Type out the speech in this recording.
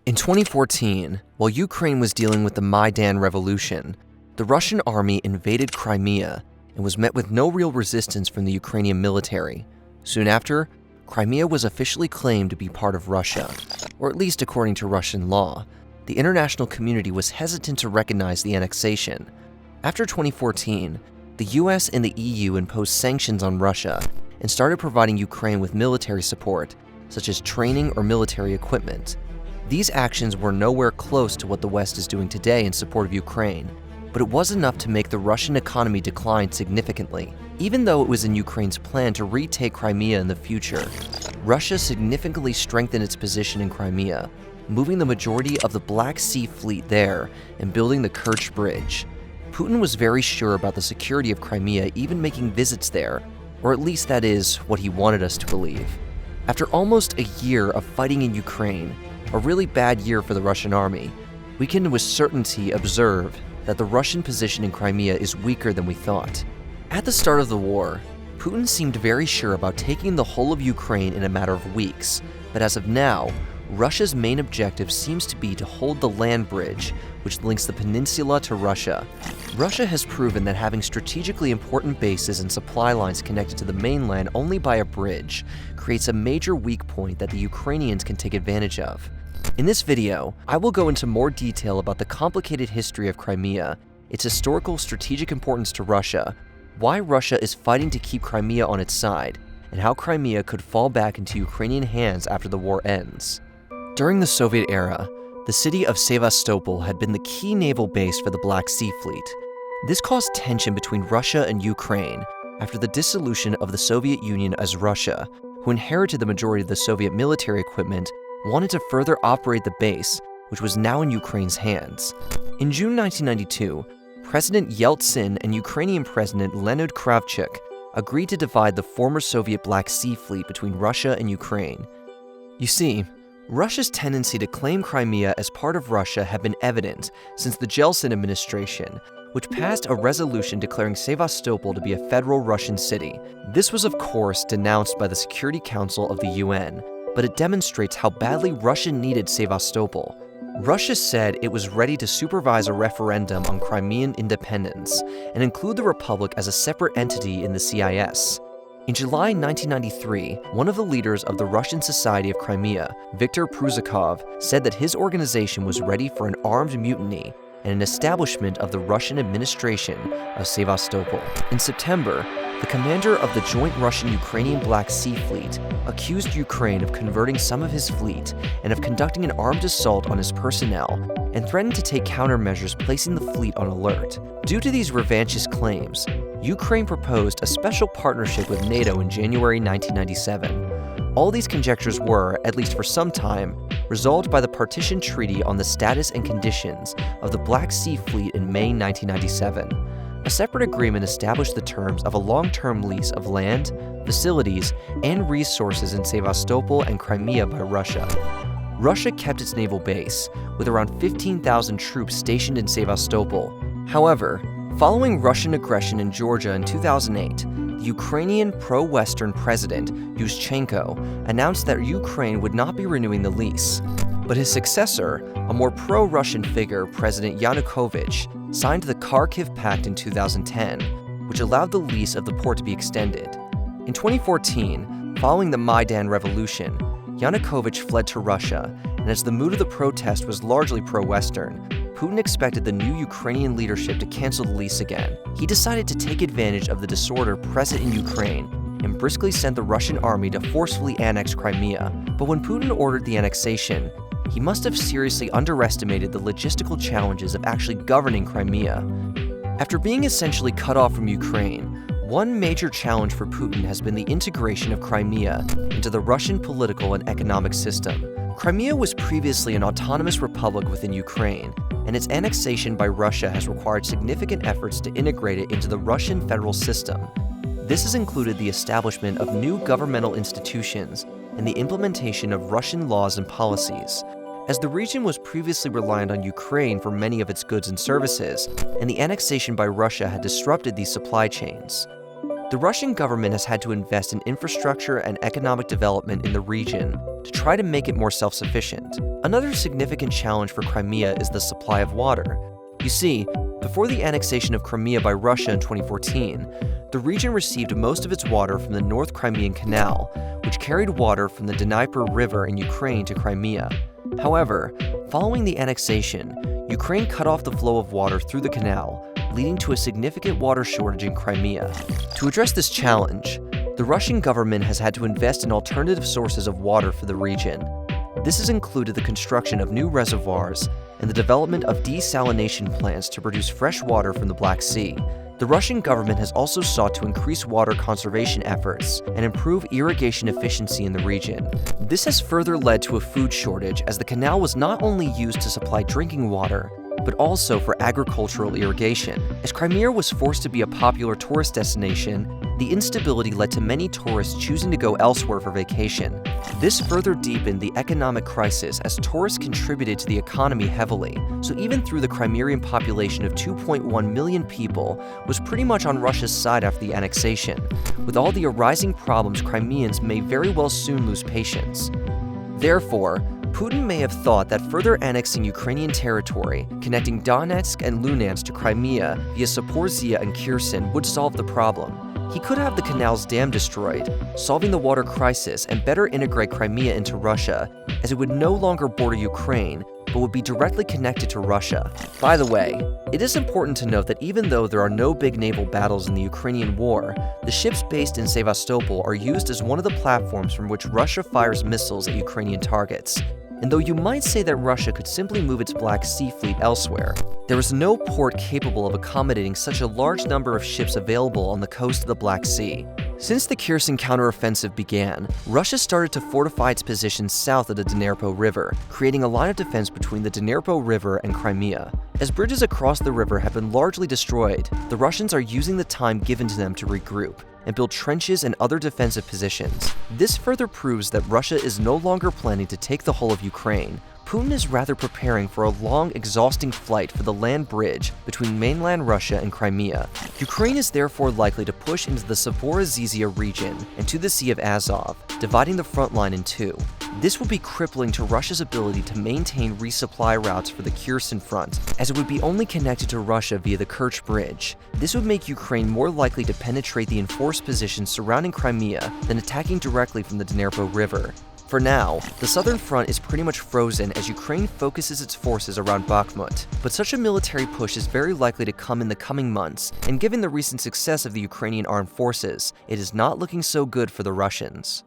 In 2014, while Ukraine was dealing with the Maidan Revolution, the Russian army invaded Crimea and was met with no real resistance from the Ukrainian military. Soon after, Crimea was officially claimed to be part of Russia, or at least according to Russian law. The international community was hesitant to recognize the annexation. After 2014, the US and the EU imposed sanctions on Russia and started providing Ukraine with military support, such as training or military equipment. These actions were nowhere close to what the West is doing today in support of Ukraine, but it was enough to make the Russian economy decline significantly. Even though it was in Ukraine's plan to retake Crimea in the future, Russia significantly strengthened its position in Crimea, moving the majority of the Black Sea Fleet there and building the Kerch Bridge. Putin was very sure about the security of Crimea, even making visits there, or at least that is what he wanted us to believe. After almost a year of fighting in Ukraine, a really bad year for the Russian army, we can with certainty observe that the Russian position in Crimea is weaker than we thought. At the start of the war, Putin seemed very sure about taking the whole of Ukraine in a matter of weeks, but as of now, Russia's main objective seems to be to hold the land bridge, which links the peninsula to Russia. Russia has proven that having strategically important bases and supply lines connected to the mainland only by a bridge creates a major weak point that the Ukrainians can take advantage of. In this video, I will go into more detail about the complicated history of Crimea, its historical strategic importance to Russia, why Russia is fighting to keep Crimea on its side, and how Crimea could fall back into Ukrainian hands after the war ends. During the Soviet era, the city of Sevastopol had been the key naval base for the Black Sea Fleet. This caused tension between Russia and Ukraine after the dissolution of the Soviet Union, as Russia, who inherited the majority of the Soviet military equipment, wanted to further operate the base, which was now in Ukraine's hands. In June 1992, President Yeltsin and Ukrainian President Leonid Kravchuk agreed to divide the former Soviet Black Sea Fleet between Russia and Ukraine. You see, Russia's tendency to claim Crimea as part of Russia had been evident since the Yeltsin administration, which passed a resolution declaring Sevastopol to be a federal Russian city. This was, of course, denounced by the Security Council of the UN, but it demonstrates how badly Russia needed Sevastopol. Russia said it was ready to supervise a referendum on Crimean independence and include the republic as a separate entity in the CIS. In July 1993, one of the leaders of the Russian Society of Crimea, Viktor Prusakov, said that his organization was ready for an armed mutiny and an establishment of the Russian administration of Sevastopol. In September, the commander of the joint Russian-Ukrainian Black Sea Fleet accused Ukraine of converting some of his fleet and of conducting an armed assault on his personnel, and threatened to take countermeasures, placing the fleet on alert. Due to these revanchist claims, Ukraine proposed a special partnership with NATO in January 1997. All these conjectures were, at least for some time, resolved by the Partition Treaty on the Status and Conditions of the Black Sea Fleet in May 1997. A separate agreement established the terms of a long-term lease of land, facilities, and resources in Sevastopol and Crimea by Russia. Russia kept its naval base, with around 15,000 troops stationed in Sevastopol. However, following Russian aggression in Georgia in 2008, the Ukrainian pro-Western president, Yushchenko, announced that Ukraine would not be renewing the lease. But his successor, a more pro-Russian figure, President Yanukovych, signed the Kharkiv Pact in 2010, which allowed the lease of the port to be extended. In 2014, following the Maidan Revolution, Yanukovych fled to Russia, and as the mood of the protest was largely pro-Western, Putin expected the new Ukrainian leadership to cancel the lease again. He decided to take advantage of the disorder present in Ukraine and briskly sent the Russian army to forcefully annex Crimea. But when Putin ordered the annexation, he must have seriously underestimated the logistical challenges of actually governing Crimea. After being essentially cut off from Ukraine, one major challenge for Putin has been the integration of Crimea into the Russian political and economic system. Crimea was previously an autonomous republic within Ukraine, and its annexation by Russia has required significant efforts to integrate it into the Russian federal system. This has included the establishment of new governmental institutions and the implementation of Russian laws and policies. As the region was previously reliant on Ukraine for many of its goods and services, and the annexation by Russia had disrupted these supply chains. The Russian government has had to invest in infrastructure and economic development in the region to try to make it more self-sufficient. Another significant challenge for Crimea is the supply of water. You see, before the annexation of Crimea by Russia in 2014, the region received most of its water from the North Crimean Canal, which carried water from the Dnieper River in Ukraine to Crimea. However, following the annexation, Ukraine cut off the flow of water through the canal, leading to a significant water shortage in Crimea. To address this challenge, the Russian government has had to invest in alternative sources of water for the region. This has included the construction of new reservoirs and the development of desalination plants to produce fresh water from the Black Sea. The Russian government has also sought to increase water conservation efforts and improve irrigation efficiency in the region. This has further led to a food shortage, as the canal was not only used to supply drinking water, but also for agricultural irrigation. As Crimea was forced to be a popular tourist destination, the instability led to many tourists choosing to go elsewhere for vacation. This further deepened the economic crisis, as tourists contributed to the economy heavily. So even through the Crimean population of 2.1 million people was pretty much on Russia's side after the annexation. With all the arising problems, Crimeans may very well soon lose patience. Therefore, Putin may have thought that further annexing Ukrainian territory, connecting Donetsk and Luhansk to Crimea via Zaporizhzhia and Kherson, would solve the problem. He could have the canal's dam destroyed, solving the water crisis, and better integrate Crimea into Russia, as it would no longer border Ukraine, but would be directly connected to Russia. By the way, it is important to note that even though there are no big naval battles in the Ukrainian war, the ships based in Sevastopol are used as one of the platforms from which Russia fires missiles at Ukrainian targets. And though you might say that Russia could simply move its Black Sea fleet elsewhere, there is no port capable of accommodating such a large number of ships available on the coast of the Black Sea. Since the Kherson counteroffensive began, Russia started to fortify its position south of the Dnieper River, creating a line of defense between the Dnieper River and Crimea. As bridges across the river have been largely destroyed, the Russians are using the time given to them to regroup and build trenches and other defensive positions. This further proves that Russia is no longer planning to take the whole of Ukraine. Putin is rather preparing for a long, exhausting flight for the land bridge between mainland Russia and Crimea. Ukraine is therefore likely to push into the Zaporizhzhia region and to the Sea of Azov, dividing the front line in two. This would be crippling to Russia's ability to maintain resupply routes for the Kherson front, as it would be only connected to Russia via the Kerch Bridge. This would make Ukraine more likely to penetrate the enforced positions surrounding Crimea than attacking directly from the Dnieper River. For now, the southern front is pretty much frozen as Ukraine focuses its forces around Bakhmut, but such a military push is very likely to come in the coming months, and given the recent success of the Ukrainian armed forces, it is not looking so good for the Russians.